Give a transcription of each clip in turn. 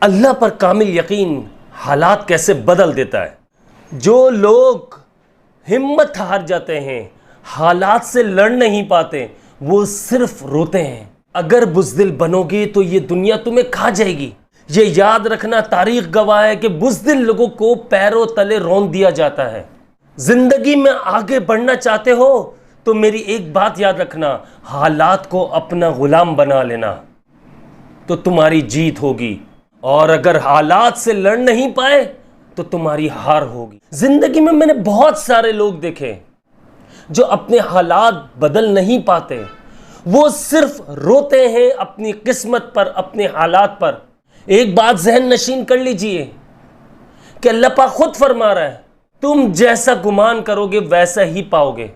اللہ پر کامل یقین حالات کیسے بدل دیتا ہے۔ جو لوگ ہمت ہار جاتے ہیں، حالات سے لڑ نہیں پاتے، وہ صرف روتے ہیں۔ اگر بزدل بنو گے تو یہ دنیا تمہیں کھا جائے گی۔ یہ یاد رکھنا، تاریخ گواہ ہے کہ بزدل لوگوں کو پیروں تلے رون دیا جاتا ہے۔ زندگی میں آگے بڑھنا چاہتے ہو تو میری ایک بات یاد رکھنا، حالات کو اپنا غلام بنا لینا تو تمہاری جیت ہوگی، اور اگر حالات سے لڑ نہیں پائے تو تمہاری ہار ہوگی۔ زندگی میں نے بہت سارے لوگ دیکھے جو اپنے حالات بدل نہیں پاتے، وہ صرف روتے ہیں اپنی قسمت پر، اپنے حالات پر۔ ایک بات ذہن نشین کر لیجئے کہ اللہ پاک خود فرما رہا ہے، تم جیسا گمان کرو گے ویسا ہی پاؤ گے۔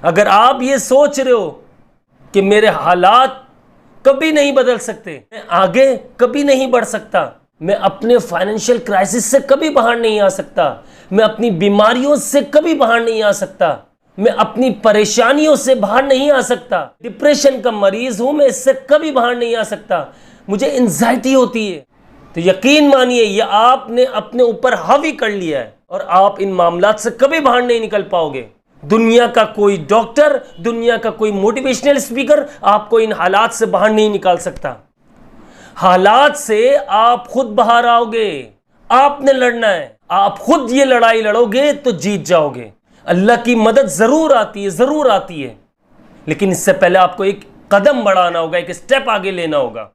اگر آپ یہ سوچ رہے ہو کہ میرے حالات کبھی نہیں بدل سکتے، میں آگے کبھی نہیں بڑھ سکتا، میں اپنے فائنینشیل کرائسس سے کبھی باہر نہیں آ سکتا، میں اپنی بیماریوں سے کبھی باہر نہیں آ سکتا، میں اپنی پریشانیوں سے باہر نہیں آ سکتا، ڈپریشن کا مریض ہوں، میں اس سے کبھی باہر نہیں آ سکتا، مجھے انزائٹی ہوتی ہے، تو یقین مانیے یہ آپ نے اپنے اوپر حاوی کر لیا ہے، اور آپ ان معاملات سے کبھی باہر نہیں نکل پاؤ گے۔ دنیا کا کوئی ڈاکٹر، دنیا کا کوئی موٹیویشنل اسپیکر آپ کو ان حالات سے باہر نہیں نکال سکتا۔ حالات سے آپ خود باہر آؤ گے، آپ نے لڑنا ہے، آپ خود یہ لڑائی لڑو گے تو جیت جاؤ گے۔ اللہ کی مدد ضرور آتی ہے، ضرور آتی ہے، لیکن اس سے پہلے آپ کو ایک قدم بڑھانا ہوگا، ایک اسٹیپ آگے لینا ہوگا،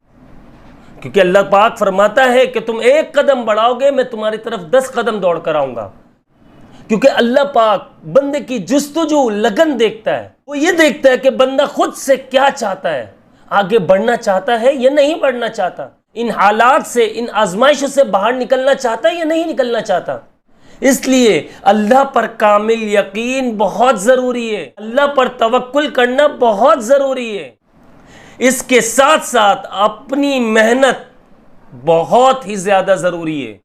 کیونکہ اللہ پاک فرماتا ہے کہ تم ایک قدم بڑھاؤ گے، میں تمہاری طرف 10 قدم دوڑ کر آؤں گا۔ کیونکہ اللہ پاک بندے کی جستجو، لگن دیکھتا ہے، وہ یہ دیکھتا ہے کہ بندہ خود سے کیا چاہتا ہے، آگے بڑھنا چاہتا ہے یا نہیں بڑھنا چاہتا، ان حالات سے، ان آزمائشوں سے باہر نکلنا چاہتا ہے یا نہیں نکلنا چاہتا۔ اس لیے اللہ پر کامل یقین بہت ضروری ہے، اللہ پر توکل کرنا بہت ضروری ہے، اس کے ساتھ ساتھ اپنی محنت بہت ہی زیادہ ضروری ہے۔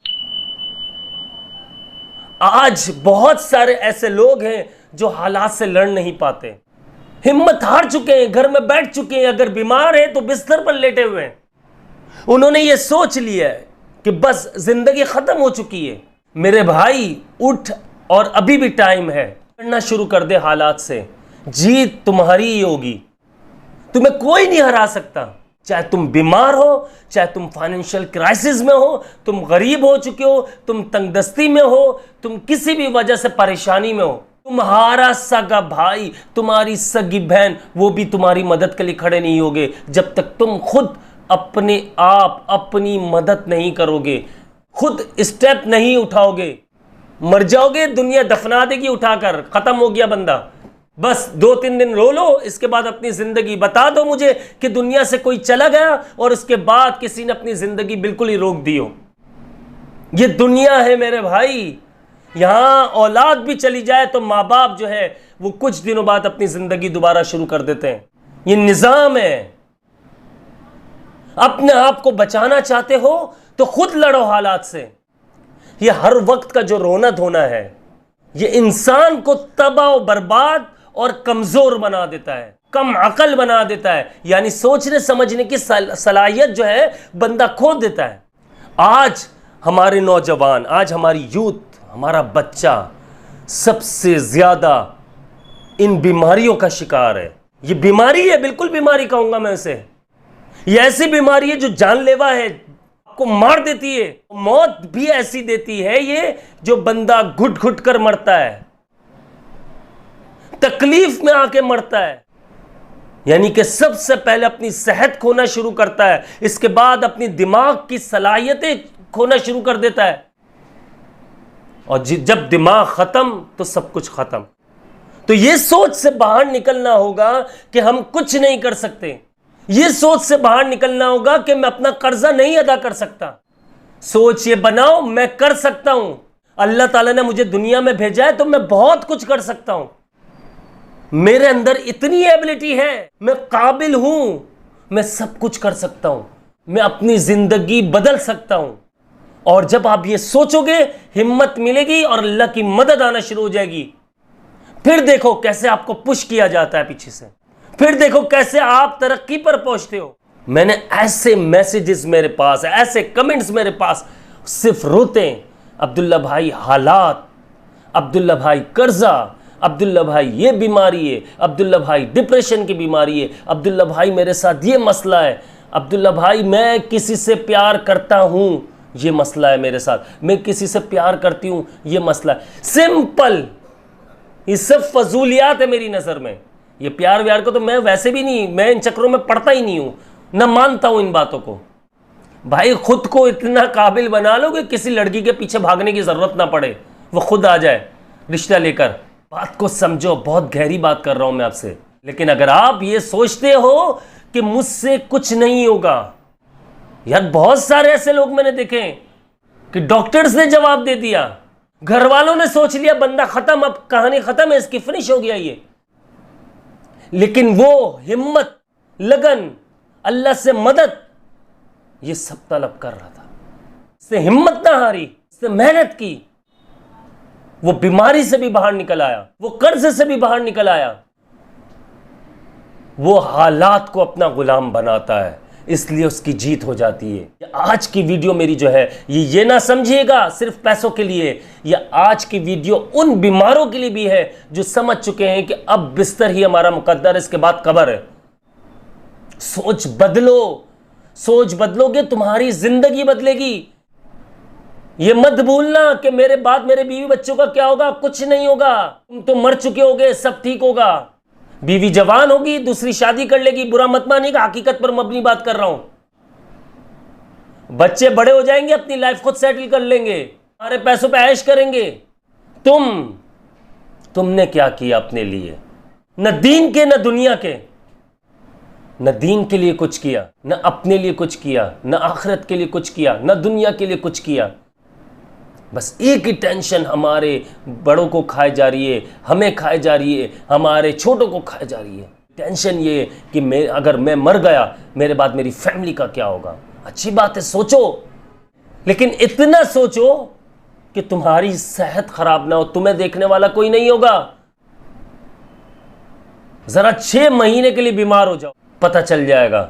آج بہت سارے ایسے لوگ ہیں جو حالات سے لڑ نہیں پاتے، ہمت ہار چکے ہیں، گھر میں بیٹھ چکے ہیں، اگر بیمار ہیں تو بستر پر لیٹے ہوئے ہیں۔ انہوں نے یہ سوچ لیا ہے کہ بس زندگی ختم ہو چکی ہے۔ میرے بھائی اٹھ، اور ابھی بھی ٹائم ہے، لڑنا شروع کر دے حالات سے، جیت تمہاری ہی ہوگی، تمہیں کوئی نہیں ہرا سکتا۔ چاہے تم بیمار ہو، چاہے تم فائنینشیل کرائسس میں ہو، تم غریب ہو چکے ہو، تم تنگ دستی میں ہو، تم کسی بھی وجہ سے پریشانی میں ہو، تمہارا سگا بھائی، تمہاری سگی بہن، وہ بھی تمہاری مدد کے لیے کھڑے نہیں ہوگے جب تک تم خود اپنے آپ اپنی مدد نہیں کرو گے، خود اسٹیپ نہیں اٹھاؤ گے۔ مر جاؤ گے، دنیا دفنا دے گی اٹھا کر، ختم ہو گیا بندہ، بس 2-3 دن رو لو، اس کے بعد اپنی زندگی بتا دو مجھے کہ دنیا سے کوئی چلا گیا اور اس کے بعد کسی نے اپنی زندگی بالکل ہی روک دی ہو۔ یہ دنیا ہے میرے بھائی، یہاں اولاد بھی چلی جائے تو ماں باپ جو ہے وہ کچھ دنوں بعد اپنی زندگی دوبارہ شروع کر دیتے ہیں۔ یہ نظام ہے۔ اپنے آپ کو بچانا چاہتے ہو تو خود لڑو حالات سے۔ یہ ہر وقت کا جو رونا دھونا ہے، یہ انسان کو تباہ و برباد اور کمزور بنا دیتا ہے، کم عقل بنا دیتا ہے، یعنی سوچنے سمجھنے کی صلاحیت جو ہے بندہ کھو دیتا ہے۔ آج ہمارے نوجوان، آج ہماری یوتھ، ہمارا بچہ سب سے زیادہ ان بیماریوں کا شکار ہے۔ یہ بیماری ہے، بالکل بیماری کہوں گا میں اسے، یہ ایسی بیماری ہے جو جان لیوا ہے، آپ کو مار دیتی ہے، موت بھی ایسی دیتی ہے یہ جو بندہ گھٹ گھٹ کر مرتا ہے، تکلیف میں آ کے مرتا ہے، یعنی کہ سب سے پہلے اپنی صحت کھونا شروع کرتا ہے، اس کے بعد اپنی دماغ کی صلاحیتیں کھونا شروع کر دیتا ہے، اور جب دماغ ختم تو سب کچھ ختم۔ تو یہ سوچ سے باہر نکلنا ہوگا کہ ہم کچھ نہیں کر سکتے، یہ سوچ سے باہر نکلنا ہوگا کہ میں اپنا قرضہ نہیں ادا کر سکتا۔ سوچ یہ بناؤ میں کر سکتا ہوں، اللہ تعالیٰ نے مجھے دنیا میں بھیجا ہے تو میں بہت کچھ کر سکتا ہوں، میرے اندر اتنی ایبلٹی ہے، میں قابل ہوں، میں سب کچھ کر سکتا ہوں، میں اپنی زندگی بدل سکتا ہوں۔ اور جب آپ یہ سوچو گے، ہمت ملے گی اور اللہ کی مدد آنا شروع ہو جائے گی۔ پھر دیکھو کیسے آپ کو پش کیا جاتا ہے پیچھے سے، پھر دیکھو کیسے آپ ترقی پر پہنچتے ہو۔ میں نے ایسے میسیجز میرے پاس، ایسے کمنٹس میرے پاس، صرف روتے ہیں، عبداللہ بھائی حالات، عبداللہ بھائی قرضہ، عبداللہ بھائی یہ بیماری ہے، عبداللہ بھائی ڈپریشن کی بیماری ہے، عبداللہ بھائی میرے ساتھ یہ مسئلہ ہے، عبداللہ بھائی میں کسی سے پیار کرتا ہوں، یہ مسئلہ ہے میرے ساتھ، میں کسی سے پیار کرتی ہوں، یہ مسئلہ ہے۔ سمپل، یہ سب فضولیات ہے میری نظر میں۔ یہ پیار ویار کو تو میں ویسے بھی نہیں، میں ان چکروں میں پڑتا ہی نہیں ہوں، نہ مانتا ہوں ان باتوں کو۔ بھائی خود کو اتنا قابل بنا لو کہ کسی لڑکی کے پیچھے بھاگنے کی ضرورت نہ پڑے، وہ خود آ جائے رشتہ لے کر۔ بات کو سمجھو، بہت گہری بات کر رہا ہوں میں آپ سے۔ لیکن اگر آپ یہ سوچتے ہو کہ مجھ سے کچھ نہیں ہوگا، یار بہت سارے ایسے لوگ میں نے دیکھے کہ ڈاکٹرز نے جواب دے دیا، گھر والوں نے سوچ لیا بندہ ختم، اب کہانی ختم ہے، اس کی فنش ہو گیا یہ، لیکن وہ ہمت، لگن، اللہ سے مدد، یہ سب طلب کر رہا تھا، اس نے ہمت نہ ہاری، اس نے محنت کی، وہ بیماری سے بھی باہر نکل آیا، وہ قرض سے بھی باہر نکل آیا۔ وہ حالات کو اپنا غلام بناتا ہے، اس لیے اس کی جیت ہو جاتی ہے۔ آج کی ویڈیو میری جو ہے یہ نہ سمجھیے گا صرف پیسوں کے لیے، یہ آج کی ویڈیو ان بیماروں کے لیے بھی ہے جو سمجھ چکے ہیں کہ اب بستر ہی ہمارا مقدر، اس کے بعد قبر ہے۔ سوچ بدلو، سوچ بدلو گے تمہاری زندگی بدلے گی۔ یہ مت بھولنا کہ میرے بعد میرے بیوی بچوں کا کیا ہوگا، کچھ نہیں ہوگا، تم تو مر چکے ہوگے، سب ٹھیک ہوگا۔ بیوی جوان ہوگی، دوسری شادی کر لے گی، برا مت مانیے گا، حقیقت پر مبنی بات کر رہا ہوں۔ بچے بڑے ہو جائیں گے، اپنی لائف خود سیٹل کر لیں گے، ہمارے پیسوں پہ عیش کریں گے۔ تم نے کیا کیا اپنے لیے؟ نہ دین کے، نہ دنیا کے، نہ دین کے لیے کچھ کیا، نہ اپنے لیے کچھ کیا، نہ آخرت کے لیے کچھ کیا، نہ دنیا کے لیے کچھ کیا۔ بس ایک ہی ٹینشن ہمارے بڑوں کو کھائے جا رہی ہے، ہمیں کھائے جا رہی ہے، ہمارے چھوٹوں کو کھائے جا رہی ہے۔ ٹینشن یہ ہے کہ اگر میں مر گیا، میرے بعد میری فیملی کا کیا ہوگا۔ اچھی بات ہے، سوچو، لیکن اتنا سوچو کہ تمہاری صحت خراب نہ ہو، تمہیں دیکھنے والا کوئی نہیں ہوگا۔ ذرا 6 مہینے کے لیے بیمار ہو جاؤ، پتہ چل جائے گا۔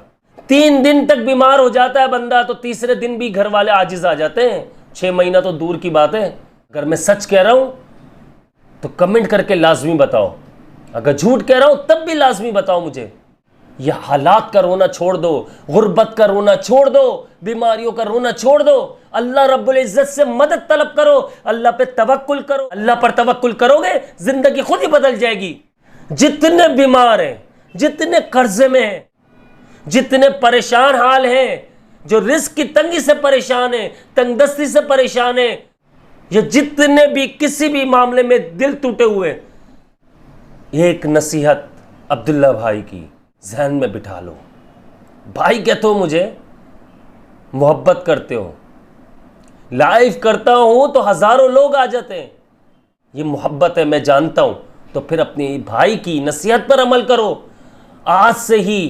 3 دن تک بیمار ہو جاتا ہے بندہ تو تیسرے دن بھی گھر والے عاجز آ جاتے ہیں، 6 مہینہ تو دور کی بات ہے۔ اگر میں سچ کہہ رہا ہوں تو کمنٹ کر کے لازمی بتاؤ، اگر جھوٹ کہہ رہا ہوں تب بھی لازمی بتاؤ مجھے۔ یہ حالات کا رونا چھوڑ دو، غربت کا رونا چھوڑ دو، بیماریوں کا رونا چھوڑ دو، اللہ رب العزت سے مدد طلب کرو، اللہ پہ توکل کرو۔ اللہ پر توکل کرو گے، زندگی خود ہی بدل جائے گی۔ جتنے بیمار ہیں، جتنے قرضے میں ہیں، جتنے پریشان حال ہیں، جو رزق کی تنگی سے پریشان ہیں، تنگ دستی سے پریشان ہیں، یا جتنے بھی کسی بھی معاملے میں دل ٹوٹے ہوئے، ایک نصیحت عبداللہ بھائی کی ذہن میں بٹھا لو۔ بھائی کہتے ہو مجھے، محبت کرتے ہو، لائیو کرتا ہوں تو ہزاروں لوگ آ جاتے ہیں، یہ محبت ہے، میں جانتا ہوں، تو پھر اپنی بھائی کی نصیحت پر عمل کرو۔ آج سے ہی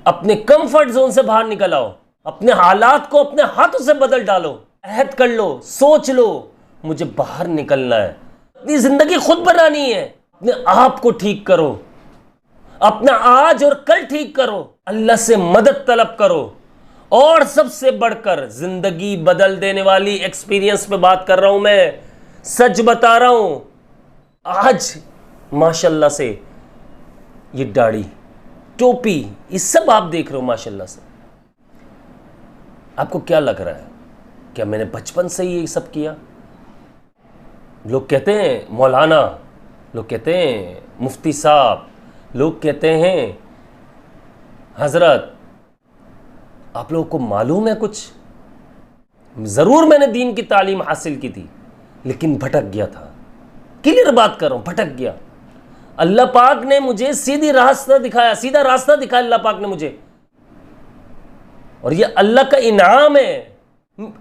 اپنے کمفرٹ زون سے باہر نکل آؤ، اپنے حالات کو اپنے ہاتھوں سے بدل ڈالو، عہد کر لو، سوچ لو مجھے باہر نکلنا ہے، اپنی زندگی خود بنانی ہے۔ اپنے آپ کو ٹھیک کرو، اپنا آج اور کل ٹھیک کرو، اللہ سے مدد طلب کرو، اور سب سے بڑھ کر زندگی بدل دینے والی ایکسپیرینس پہ بات کر رہا ہوں، میں سچ بتا رہا ہوں۔ آج ماشاءاللہ سے یہ داڑھی، ٹوپی، یہ سب آپ دیکھ رہے ہو ماشاءاللہ سے، آپ کو کیا لگ رہا ہے؟ کیا میں نے بچپن سے ہی یہ سب کیا؟ لوگ کہتے ہیں مولانا، لوگ کہتے ہیں مفتی صاحب، لوگ کہتے ہیں حضرت، آپ لوگوں کو معلوم ہے کچھ؟ ضرور میں نے دین کی تعلیم حاصل کی تھی، لیکن بھٹک گیا تھا، کلیئر بات کر رہا ہوں، بھٹک گیا۔ اللہ پاک نے مجھے سیدھی راستہ دکھایا، سیدھا راستہ دکھایا اللہ پاک نے مجھے، اور یہ اللہ کا انعام ہے،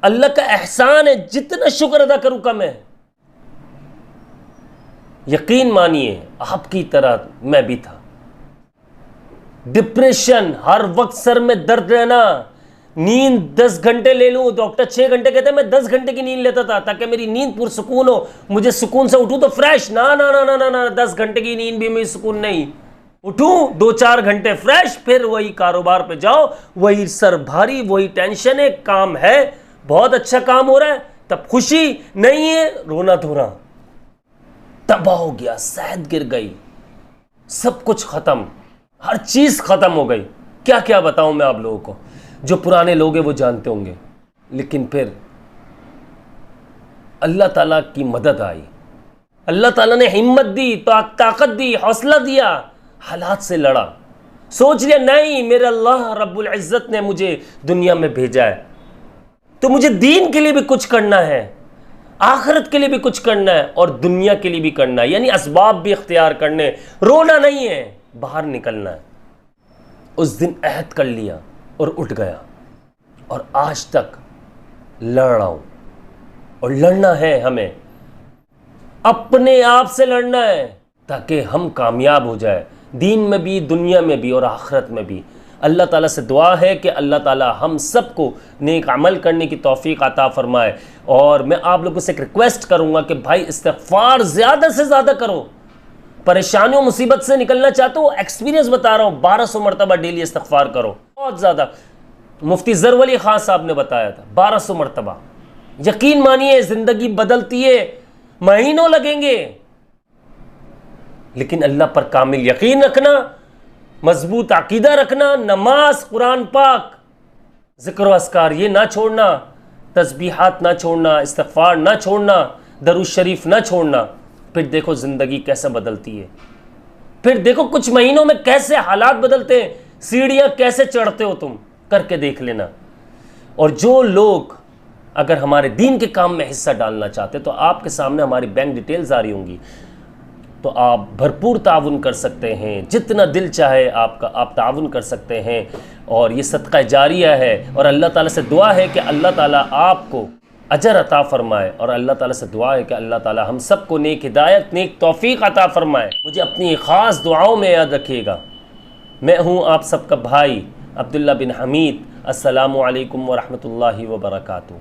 اللہ کا احسان ہے، جتنا شکر ادا کروں کم ہے۔ یقین مانیے آپ کی طرح میں بھی تھا، ڈپریشن، ہر وقت سر میں درد رہنا، نیند 10 گھنٹے لے لوں، ڈاکٹر 6 گھنٹے کہتے ہیں، میں 10 گھنٹے کی نیند لیتا تھا تاکہ میری نیند پرسکون ہو، مجھے سکون سے اٹھوں تو فریش، نہ 10 گھنٹے کی نیند بھی مجھے سکون نہیں۔ اٹھوں 2-4 گھنٹے فریش، پھر وہی کاروبار پہ جاؤ، وہی سر بھاری، وہی ٹینشن ہے، کام ہے بہت اچھا کام ہو رہا ہے، تب خوشی نہیں ہے، رونا دھونا، تباہ ہو گیا، صحت گر گئی، سب کچھ ختم، ہر چیز ختم ہو گئی۔ کیا کیا بتاؤں میں آپ لوگوں کو، جو پرانے لوگ ہیں وہ جانتے ہوں گے۔ لیکن پھر اللہ تعالیٰ کی مدد آئی، اللہ تعالیٰ نے ہمت دی، طاقت دی، حوصلہ دیا، حالات سے لڑا، سوچ لیا نہیں میرے اللہ رب العزت نے مجھے دنیا میں بھیجا ہے تو مجھے دین کے لیے بھی کچھ کرنا ہے، آخرت کے لیے بھی کچھ کرنا ہے، اور دنیا کے لیے بھی کرنا ہے، یعنی اسباب بھی اختیار کرنے، رونا نہیں ہے، باہر نکلنا ہے۔ اس دن عہد کر لیا اور اٹھ گیا، اور آج تک لڑ رہا ہوں، اور لڑنا ہے ہمیں، اپنے آپ سے لڑنا ہے تاکہ ہم کامیاب ہو جائے، دین میں بھی، دنیا میں بھی، اور آخرت میں بھی۔ اللہ تعالیٰ سے دعا ہے کہ اللہ تعالیٰ ہم سب کو نیک عمل کرنے کی توفیق عطا فرمائے۔ اور میں آپ لوگوں سے ایک ریکویسٹ کروں گا کہ بھائی استغفار زیادہ سے زیادہ کرو، پریشانیوں مصیبت سے نکلنا چاہتے ہو، ایکسپیرینس بتا رہا ہوں، 1200 مرتبہ ڈیلی استغفار کرو، بہت زیادہ۔ مفتی ظفر علی خان صاحب نے بتایا تھا 1200 مرتبہ، یقین مانیے زندگی بدلتی ہے، مہینوں لگیں گے، لیکن اللہ پر کامل یقین رکھنا، مضبوط عقیدہ رکھنا، نماز، قرآن پاک، ذکر و اذکار یہ نہ چھوڑنا، تسبیحات نہ چھوڑنا، استغفار نہ چھوڑنا، درود شریف نہ چھوڑنا، پھر دیکھو زندگی کیسے بدلتی ہے، پھر دیکھو کچھ مہینوں میں کیسے حالات بدلتے ہیں، سیڑھیاں کیسے چڑھتے ہو تم، کر کے دیکھ لینا۔ اور جو لوگ اگر ہمارے دین کے کام میں حصہ ڈالنا چاہتے تو آپ کے سامنے ہماری بینک ڈیٹیلز آ رہی ہوں گی، تو آپ بھرپور تعاون کر سکتے ہیں، جتنا دل چاہے آپ تعاون کر سکتے ہیں، اور یہ صدقہ جاریہ ہے۔ اور اللہ تعالیٰ سے دعا ہے کہ اللہ تعالیٰ آپ کو اجر عطا فرمائے، اور اللہ تعالیٰ سے دعا ہے کہ اللہ تعالیٰ ہم سب کو نیک ہدایت، نیک توفیق عطا فرمائے۔ مجھے اپنی خاص دعاؤں میں یاد رکھیے گا۔ میں ہوں آپ سب کا بھائی عبداللہ بن حمید۔ السلام علیکم ورحمۃ اللہ وبرکاتہ۔